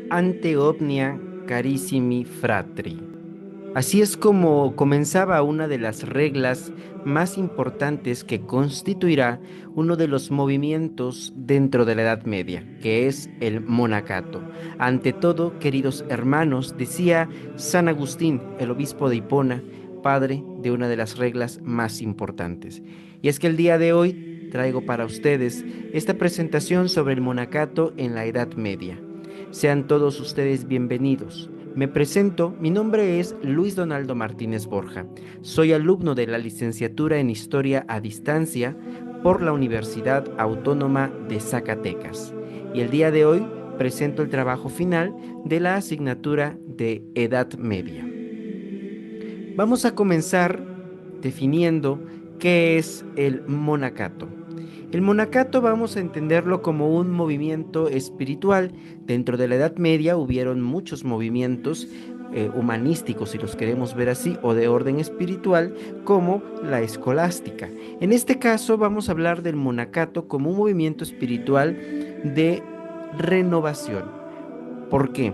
Ante omnia carissimi fratri. Así es como comenzaba una de las reglas más importantes que constituirá uno de los movimientos dentro de la Edad Media, que es el monacato. Ante todo, queridos hermanos, decía San Agustín, el obispo de Hipona, padre de una de las reglas más importantes. Y es que el día de hoy traigo para ustedes esta presentación sobre el monacato en la Edad Media. Sean todos ustedes bienvenidos. Me presento, mi nombre es Luis Donaldo Martínez Borja. Soy alumno de la licenciatura en Historia a Distancia por la Universidad Autónoma de Zacatecas. Y el día de hoy presento el trabajo final de la asignatura de Edad Media. Vamos a comenzar definiendo qué es el monacato. El monacato vamos a entenderlo como un movimiento espiritual. Dentro de la Edad Media hubieron muchos movimientos humanísticos, si los queremos ver así, o de orden espiritual, como la escolástica. En este caso vamos a hablar del monacato como un movimiento espiritual de renovación. ¿Por qué?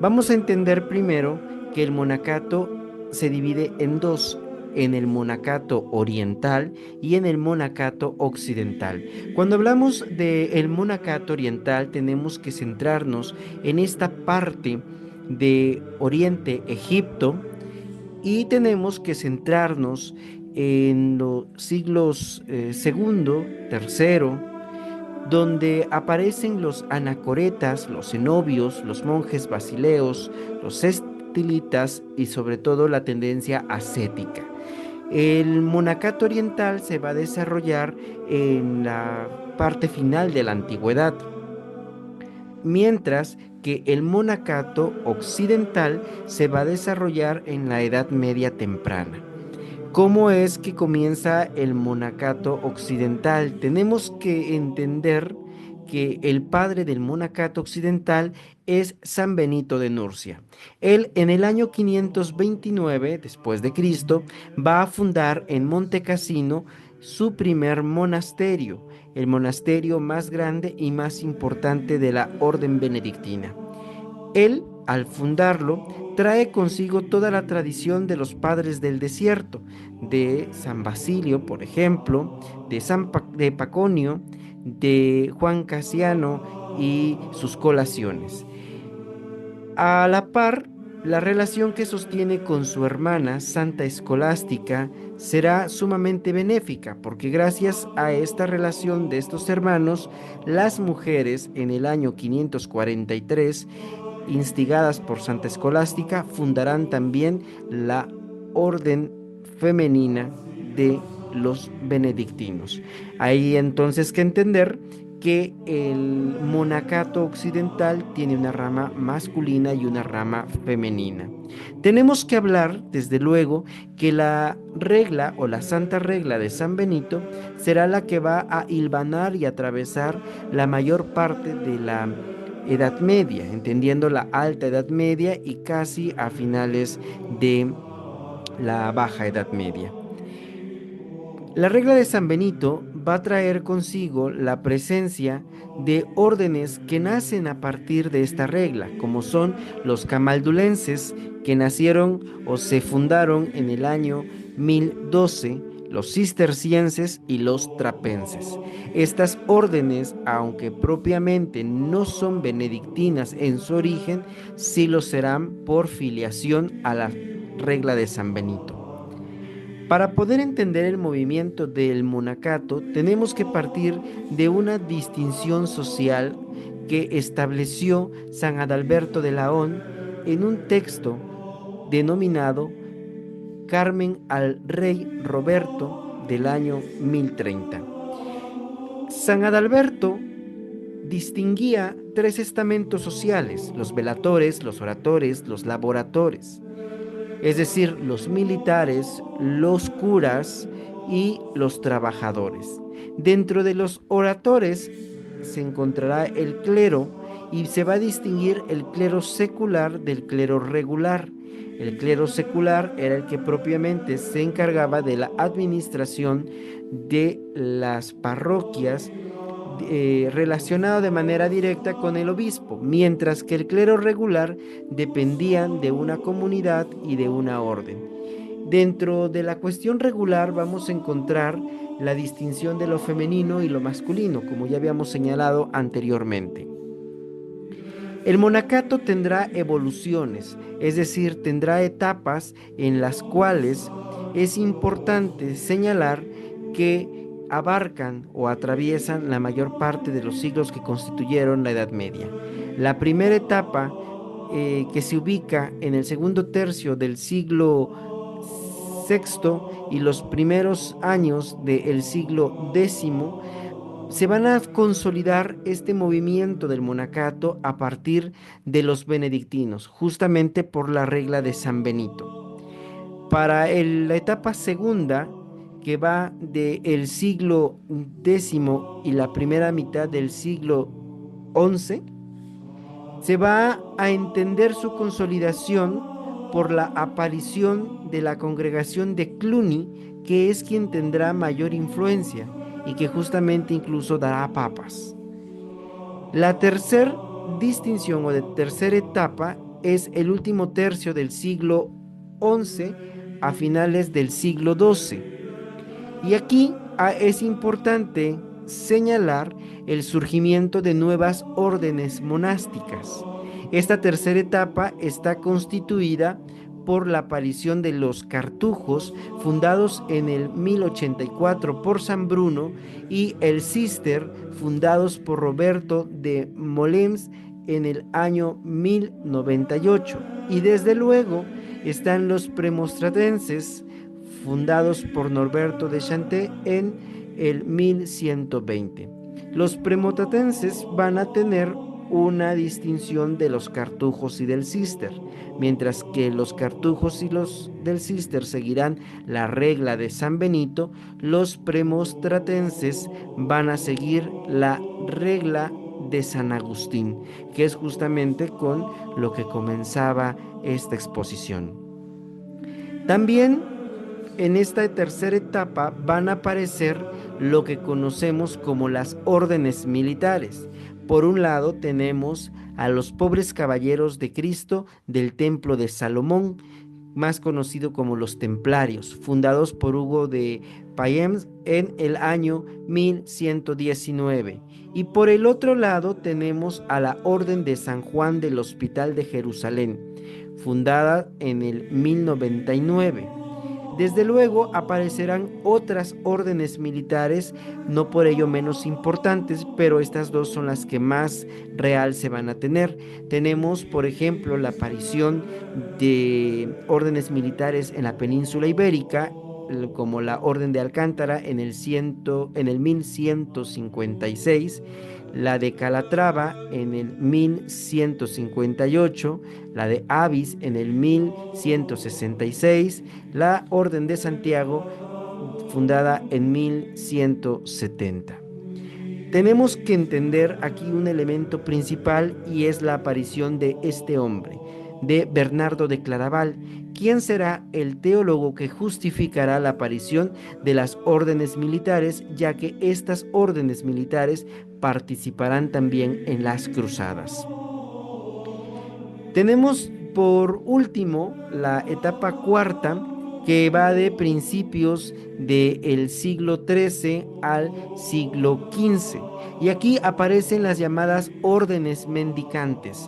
Vamos a entender primero que el monacato se divide en dos, en el monacato oriental y en el monacato occidental. Cuando hablamos del monacato oriental, tenemos que centrarnos en esta parte de Oriente, Egipto, y tenemos que centrarnos en los siglos segundo, tercero, donde aparecen los anacoretas, los cenobios, los monjes basileos, los estilitas y sobre todo la tendencia ascética. El monacato oriental se va a desarrollar en la parte final de la antigüedad, mientras que el monacato occidental se va a desarrollar en la Edad Media temprana. ¿Cómo es que comienza el monacato occidental? Tenemos que entender que el padre del monacato occidental es San Benito de Nurcia. Él en el año 529 después de Cristo va a fundar en Monte Cassino su primer monasterio, el monasterio más grande y más importante de la orden benedictina. Él, al fundarlo, trae consigo toda la tradición de los padres del desierto, de San Basilio, por ejemplo, de Paconio, de Juan Casiano y sus colaciones. A la par, la relación que sostiene con su hermana, Santa Escolástica, será sumamente benéfica, porque gracias a esta relación de estos hermanos, las mujeres en el año 543, instigadas por Santa Escolástica, fundarán también la orden femenina de los benedictinos. Hay entonces que entender que el monacato occidental tiene una rama masculina y una rama femenina. Tenemos que hablar, desde luego, que la regla o la santa regla de San Benito será la que va a hilvanar y atravesar la mayor parte de la Edad Media, entendiendo la Alta Edad Media y casi a finales de la Baja Edad Media. La regla de San Benito va a traer consigo la presencia de órdenes que nacen a partir de esta regla, como son los camaldulenses, que nacieron o se fundaron en el año 1012, los cistercienses y los trapenses. Estas órdenes, aunque propiamente no son benedictinas en su origen, sí lo serán por filiación a la regla de San Benito. Para poder entender el movimiento del monacato, tenemos que partir de una distinción social que estableció San Adalberto de Laón en un texto denominado Carmen al Rey Roberto del año 1030. San Adalberto distinguía tres estamentos sociales: los velatores, los oradores, los laboratores, es decir, los militares, los curas y los trabajadores. Dentro de los oradores se encontrará el clero y se va a distinguir el clero secular del clero regular. El clero secular era el que propiamente se encargaba de la administración de las parroquias relacionado de manera directa con el obispo, mientras que el clero regular dependían de una comunidad y de una orden. Dentro de la cuestión regular vamos a encontrar la distinción de lo femenino y lo masculino, como ya habíamos señalado anteriormente. El monacato tendrá evoluciones, es decir, tendrá etapas en las cuales es importante señalar que abarcan o atraviesan la mayor parte de los siglos que constituyeron la Edad Media. La primera etapa, que se ubica en el segundo tercio del siglo sexto y los primeros años del siglo décimo, se van a consolidar este movimiento del monacato a partir de los benedictinos, justamente por la regla de San Benito. Para la etapa segunda, que va del siglo décimo y la primera mitad del siglo once, se va a entender su consolidación por la aparición de la congregación de Cluny, que es quien tendrá mayor influencia y que justamente incluso dará papas. La tercera distinción o de tercera etapa es el último tercio del siglo XI a finales del siglo XII. Y aquí es importante señalar el surgimiento de nuevas órdenes monásticas. Esta tercera etapa está constituida por la aparición de los cartujos, fundados en el 1084 por San Bruno, y el Cister, fundados por Roberto de Molems en el año 1098. Y desde luego están los premonstratenses, fundados por Norberto de Chanté en el 1120. Los premonstratenses van a tener una distinción de los cartujos y del cister, mientras que los cartujos y los del cister seguirán la regla de San Benito. Los premonstratenses van a seguir la regla de San Agustín, que es justamente con lo que comenzaba esta exposición. También en esta tercera etapa van a aparecer lo que conocemos como las órdenes militares. Por un lado tenemos a los pobres caballeros de Cristo del Templo de Salomón, más conocido como los Templarios, fundados por Hugo de Payens en el año 1119. Y por el otro lado tenemos a la Orden de San Juan del Hospital de Jerusalén, fundada en el 1099. Desde luego aparecerán otras órdenes militares, no por ello menos importantes, pero estas dos son las que más real se van a tener. Tenemos, por ejemplo, la aparición de órdenes militares en la península ibérica, como la Orden de Alcántara en el 1156, la de Calatrava en el 1158, la de Avis en el 1166, la Orden de Santiago fundada en 1170. Tenemos que entender aquí un elemento principal, y es la aparición de este hombre, de Bernardo de Claraval, quien será el teólogo que justificará la aparición de las órdenes militares, ya que estas órdenes militares participarán también en las cruzadas. Tenemos por último la etapa cuarta, que va de principios del siglo XIII al siglo XV. Y aquí aparecen las llamadas órdenes mendicantes.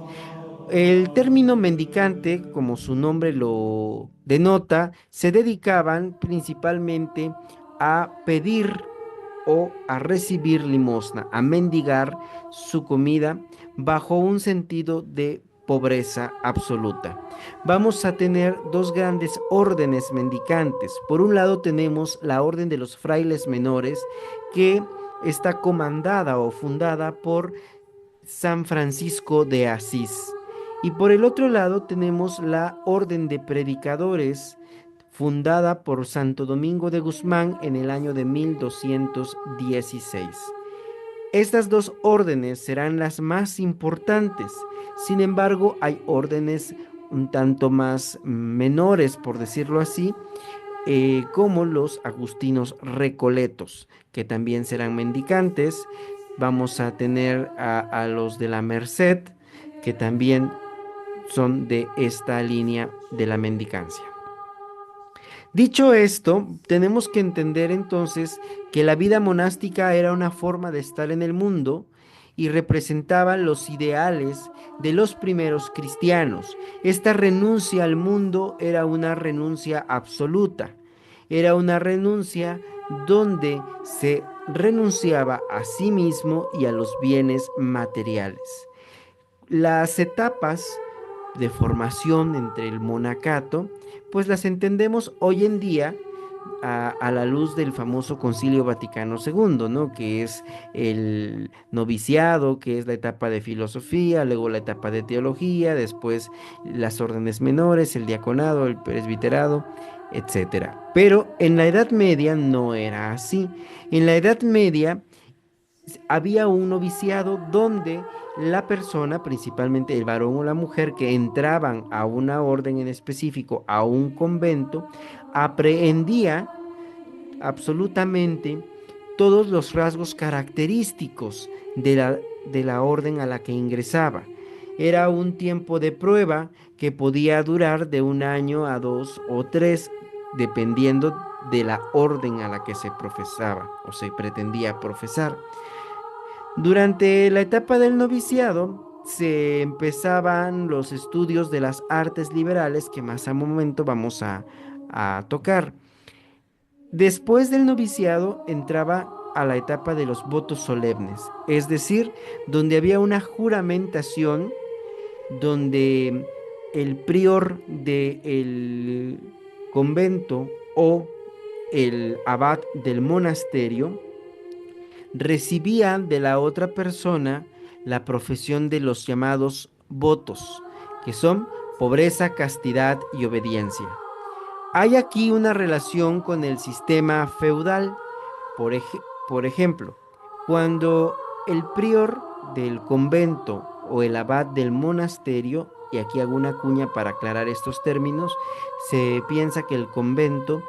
El término mendicante, como su nombre lo denota, se dedicaban principalmente a pedir o a recibir limosna, a mendigar su comida bajo un sentido de pobreza absoluta. Vamos a tener dos grandes órdenes mendicantes. Por un lado tenemos la orden de los frailes menores, que está comandada o fundada por San Francisco de Asís. Y por el otro lado tenemos la orden de predicadores, fundada por Santo Domingo de Guzmán en el año de 1216. Estas dos órdenes serán las más importantes. Sin embargo, hay órdenes un tanto más menores, por decirlo así, como los agustinos recoletos, que también serán mendicantes. vamos a tener a los de la Merced, que también son de esta línea de la mendicancia. Dicho esto, tenemos que entender entonces que la vida monástica era una forma de estar en el mundo y representaba los ideales de los primeros cristianos. Esta renuncia al mundo era una renuncia absoluta, era una renuncia donde se renunciaba a sí mismo y a los bienes materiales. Las etapas de formación entre el monacato, pues las entendemos hoy en día a la luz del famoso Concilio Vaticano II, ¿no? Que es el noviciado, que es la etapa de filosofía, luego la etapa de teología, después las órdenes menores, el diaconado, el presbiterado, etcétera. Pero en la Edad Media no era así. En la Edad Media había un noviciado donde la persona, principalmente el varón o la mujer que entraban a una orden en específico, a un convento, aprehendía absolutamente todos los rasgos característicos de la orden a la que ingresaba. Era un tiempo de prueba que podía durar de 1 año a 2 o 3, dependiendo de la orden a la que se profesaba o se pretendía profesar. Durante la etapa del noviciado se empezaban los estudios de las artes liberales que más a momento vamos a tocar. Después del noviciado entraba a la etapa de los votos solemnes, es decir, donde había una juramentación, donde el prior del convento o el abad del monasterio recibía de la otra persona la profesión de los llamados votos, que son pobreza, castidad y obediencia. Hay aquí una relación con el sistema feudal. Por ejemplo, cuando el prior del convento o el abad del monasterio, y aquí hago una cuña para aclarar estos términos, se piensa que el convento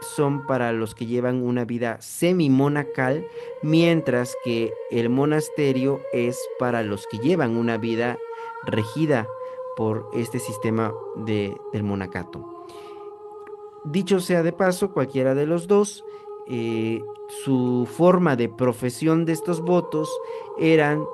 son para los que llevan una vida semimonacal, mientras que el monasterio es para los que llevan una vida regida por este sistema del monacato. Dicho sea de paso, cualquiera de los dos, su forma de profesión de estos votos eran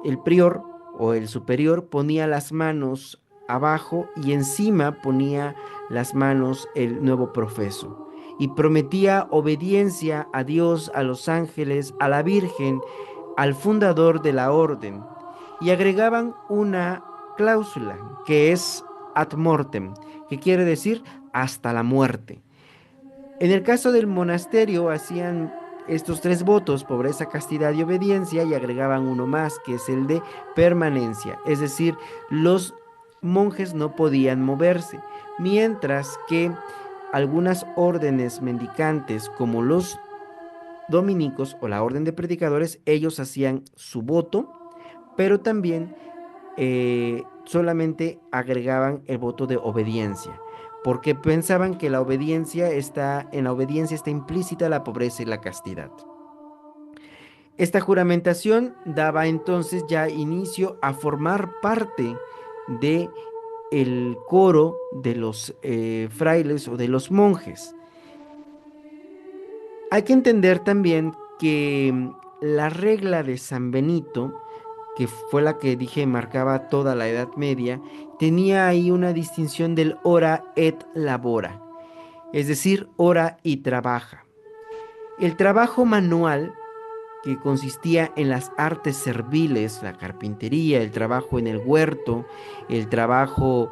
el prior o el superior ponía las manos abajo y encima ponía las manos el nuevo profeso y prometía obediencia a Dios, a los ángeles, a la Virgen, al fundador de la orden, y agregaban una cláusula que es ad mortem, que quiere decir hasta la muerte. En el caso del monasterio hacían estos 3 votos, pobreza, castidad y obediencia, y agregaban uno más, que es el de permanencia, es decir, los monjes no podían moverse, mientras que algunas órdenes mendicantes, como los dominicos o la orden de predicadores, ellos hacían su voto, pero también solamente agregaban el voto de obediencia, porque pensaban que en la obediencia está implícita la pobreza y la castidad. Esta juramentación daba entonces ya inicio a formar parte de el coro de los frailes o de los monjes. Hay que entender también que la regla de San Benito, que fue la que dije marcaba toda la Edad Media, tenía ahí una distinción del ora et labora, es decir, ora y trabaja. El trabajo manual, que consistía en las artes serviles, la carpintería, el trabajo en el huerto, el trabajo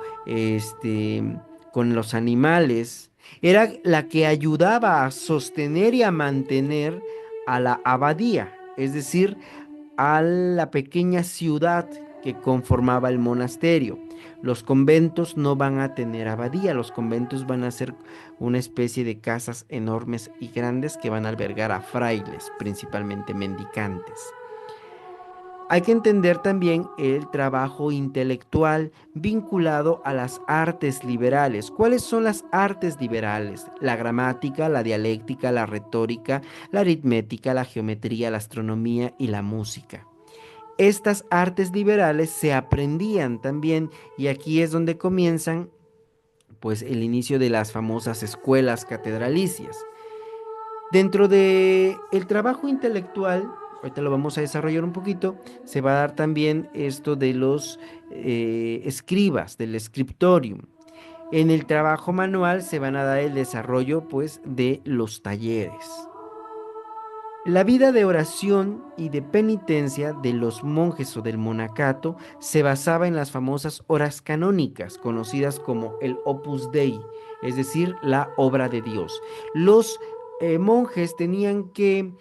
con los animales, era la que ayudaba a sostener y a mantener a la abadía, es decir, a la pequeña ciudad que conformaba el monasterio. Los conventos no van a tener abadía, los conventos van a ser una especie de casas enormes y grandes que van a albergar a frailes, principalmente mendicantes. Hay que entender también el trabajo intelectual vinculado a las artes liberales. ¿Cuáles son las artes liberales? La gramática, la dialéctica, la retórica, la aritmética, la geometría, la astronomía y la música. Estas artes liberales se aprendían también y aquí es donde comienzan pues el inicio de las famosas escuelas catedralicias. Dentro de el trabajo intelectual, ahorita lo vamos a desarrollar un poquito, se va a dar también esto de los escribas, del scriptorium. En el trabajo manual se van a dar el desarrollo pues de los talleres. La vida de oración y de penitencia de los monjes o del monacato se basaba en las famosas horas canónicas, conocidas como el Opus Dei, es decir, la obra de Dios. Los monjes tenían que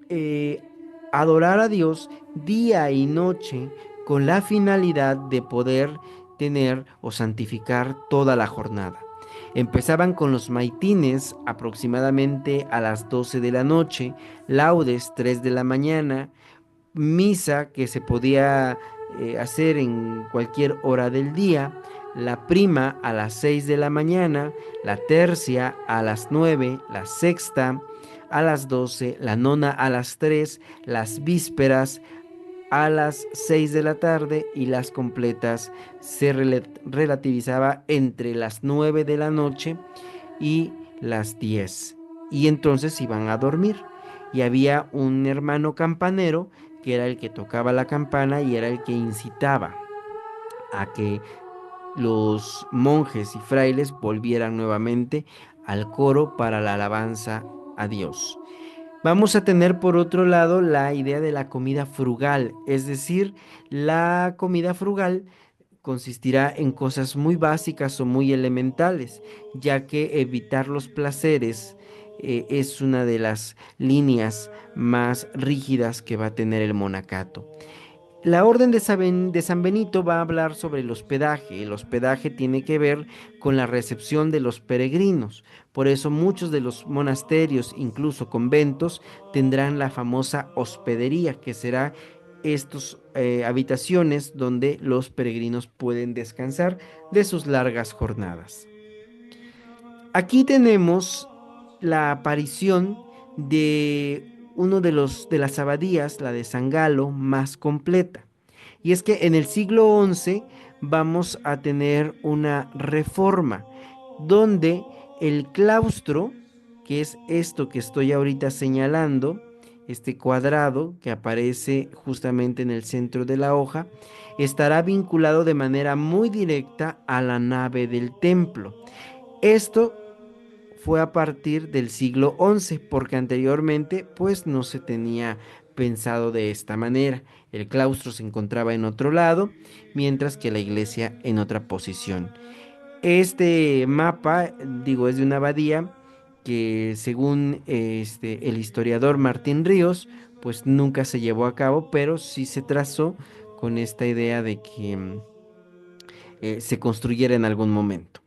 eh, adorar a Dios día y noche con la finalidad de poder tener o santificar toda la jornada. Empezaban con los maitines aproximadamente a las 12 de la noche, laudes 3 de la mañana, misa que se podía hacer en cualquier hora del día, la prima a las 6 de la mañana, la tercia a las 9, la sexta a las 12, la nona a las 3, las vísperas a las 6 de la tarde y las completas se relativizaba entre las 9 de la noche y las 10. Y entonces iban a dormir. Y había un hermano campanero que era el que tocaba la campana y era el que incitaba a que los monjes y frailes volvieran nuevamente al coro para la alabanza a Dios. Vamos a tener por otro lado la idea de la comida frugal, es decir, la comida frugal consistirá en cosas muy básicas o muy elementales, ya que evitar los placeres es una de las líneas más rígidas que va a tener el monacato. La orden de San Benito va a hablar sobre el hospedaje. El hospedaje tiene que ver con la recepción de los peregrinos. Por eso muchos de los monasterios, incluso conventos, tendrán la famosa hospedería, que será estas habitaciones donde los peregrinos pueden descansar de sus largas jornadas. Aquí tenemos la aparición de uno de los de las abadías, la de San Galo, más completa. Y es que en el siglo XI vamos a tener una reforma donde el claustro, que es esto que estoy ahorita señalando, este cuadrado que aparece justamente en el centro de la hoja, estará vinculado de manera muy directa a la nave del templo. Esto fue a partir del siglo XI, porque anteriormente pues no se tenía pensado de esta manera. El claustro se encontraba en otro lado, mientras que la iglesia en otra posición. Este mapa, digo, es de una abadía que según el historiador Martín Ríos, pues nunca se llevó a cabo, pero sí se trazó con esta idea de que se construyera en algún momento.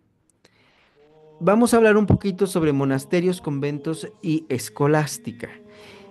Vamos a hablar un poquito sobre monasterios, conventos y escolástica.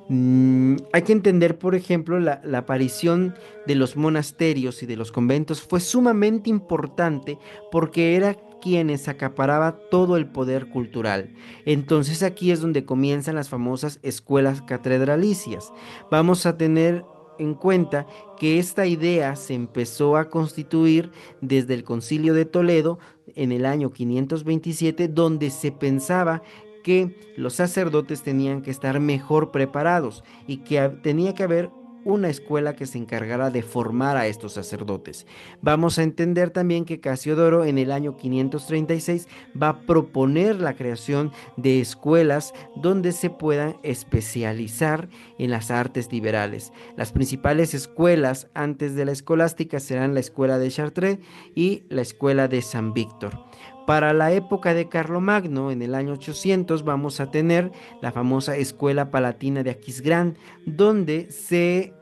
Hay que entender, por ejemplo, la aparición de los monasterios y de los conventos fue sumamente importante porque era quienes acaparaba todo el poder cultural. Entonces aquí es donde comienzan las famosas escuelas catedralicias. Vamos a tener en cuenta que esta idea se empezó a constituir desde el Concilio de Toledo en el año 527, donde se pensaba que los sacerdotes tenían que estar mejor preparados y que tenía que haber una escuela que se encargara de formar a estos sacerdotes. Vamos a entender también que Casiodoro en el año 536 va a proponer la creación de escuelas donde se puedan especializar en las artes liberales. Las principales escuelas antes de la escolástica serán la escuela de Chartres y la escuela de San Víctor. Para la época de Carlomagno, en el año 800, vamos a tener la famosa Escuela Palatina de Aquisgrán, donde se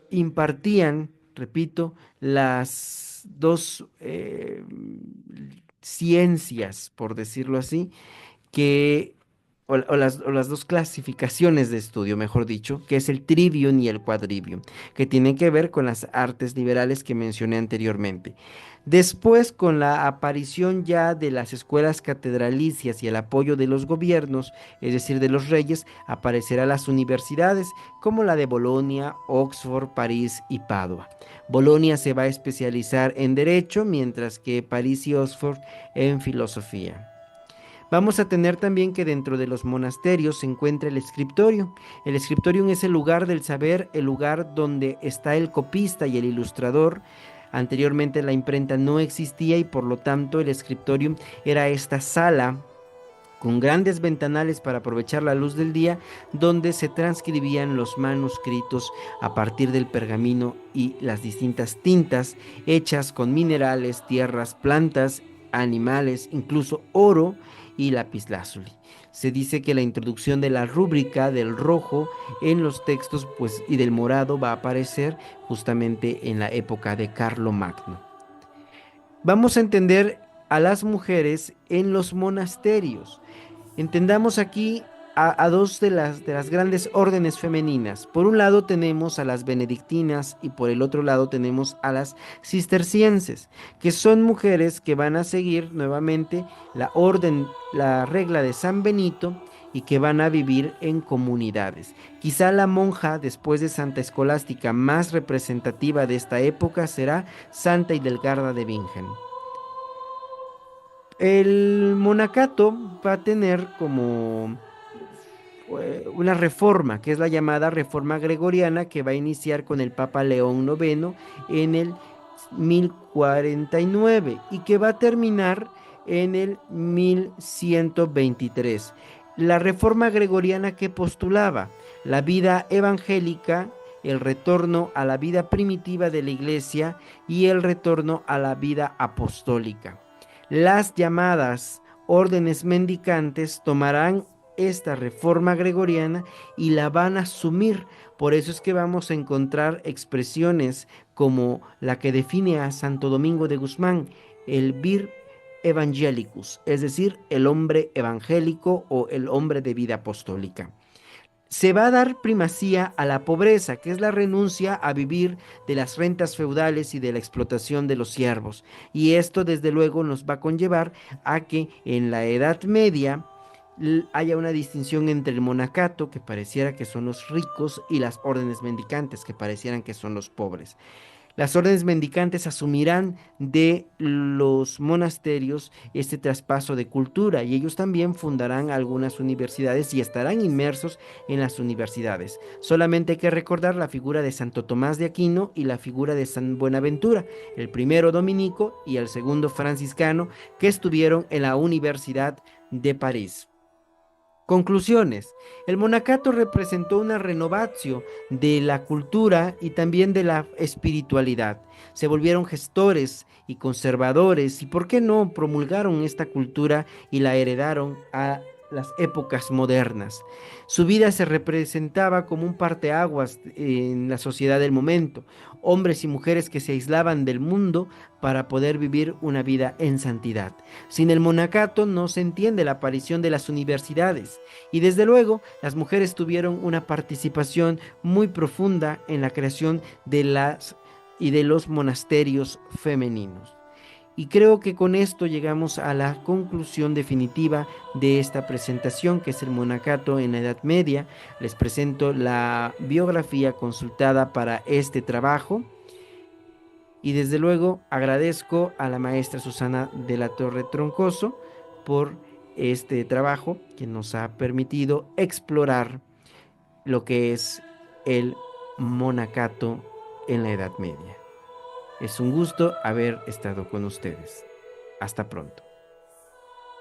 impartían, repito, las dos ciencias, por decirlo así, que o las dos clasificaciones de estudio, mejor dicho, que es el trivium y el quadrivium, que tienen que ver con las artes liberales que mencioné anteriormente. Después, con la aparición ya de las escuelas catedralicias y el apoyo de los gobiernos, es decir, de los reyes, aparecerán las universidades como la de Bolonia, Oxford, París y Padua. Bolonia se va a especializar en derecho, mientras que París y Oxford en filosofía. Vamos a tener también que dentro de los monasterios se encuentra el escriptorium. El escriptorium es el lugar del saber, el lugar donde está el copista y el ilustrador. Anteriormente la imprenta no existía y por lo tanto el escriptorium era esta sala con grandes ventanales para aprovechar la luz del día, donde se transcribían los manuscritos a partir del pergamino y las distintas tintas hechas con minerales, tierras, plantas, animales, incluso oro y lapislázuli. Se dice que la introducción de la rúbrica del rojo en los textos pues, y del morado va a aparecer justamente en la época de Carlomagno. Vamos a entender a las mujeres en los monasterios. Entendamos aquí a dos de las grandes órdenes femeninas. Por un lado tenemos a las benedictinas y por el otro lado tenemos a las cistercienses, que son mujeres que van a seguir nuevamente la orden, la regla de San Benito y que van a vivir en comunidades. Quizá la monja después de Santa Escolástica más representativa de esta época será Santa Hildegarda de Bingen. El monacato va a tener como una reforma, que es la llamada reforma gregoriana, que va a iniciar con el Papa León IX en el 1049 y que va a terminar en el 1123. La reforma gregoriana que postulaba la vida evangélica, el retorno a la vida primitiva de la iglesia y el retorno a la vida apostólica. Las llamadas órdenes mendicantes tomarán esta reforma gregoriana y la van a asumir. Por eso es que vamos a encontrar expresiones como la que define a Santo Domingo de Guzmán, el vir evangelicus, es decir, el hombre evangélico o el hombre de vida apostólica. Se va a dar primacía a la pobreza, que es la renuncia a vivir de las rentas feudales y de la explotación de los siervos. Y esto desde luego nos va a conllevar a que en la Edad Media haya una distinción entre el monacato, que pareciera que son los ricos, y las órdenes mendicantes, que parecieran que son los pobres. Las órdenes mendicantes asumirán de los monasterios este traspaso de cultura y ellos también fundarán algunas universidades y estarán inmersos en las universidades. Solamente hay que recordar la figura de Santo Tomás de Aquino y la figura de San Buenaventura, el primero dominico y el segundo franciscano, que estuvieron en la Universidad de París. Conclusiones. El monacato representó una renovatio de la cultura y también de la espiritualidad. Se volvieron gestores y conservadores y, ¿por qué no?, promulgaron esta cultura y la heredaron a las épocas modernas. Su vida se representaba como un parteaguas en la sociedad del momento, hombres y mujeres que se aislaban del mundo para poder vivir una vida en santidad. Sin el monacato no se entiende la aparición de las universidades y desde luego las mujeres tuvieron una participación muy profunda en la creación de las y de los monasterios femeninos. Y creo que con esto llegamos a la conclusión definitiva de esta presentación, que es el monacato en la Edad Media. Les presento la biografía consultada para este trabajo. Y desde luego agradezco a la maestra Susana de la Torre Troncoso por este trabajo que nos ha permitido explorar lo que es el monacato en la Edad Media. Es un gusto haber estado con ustedes. Hasta pronto.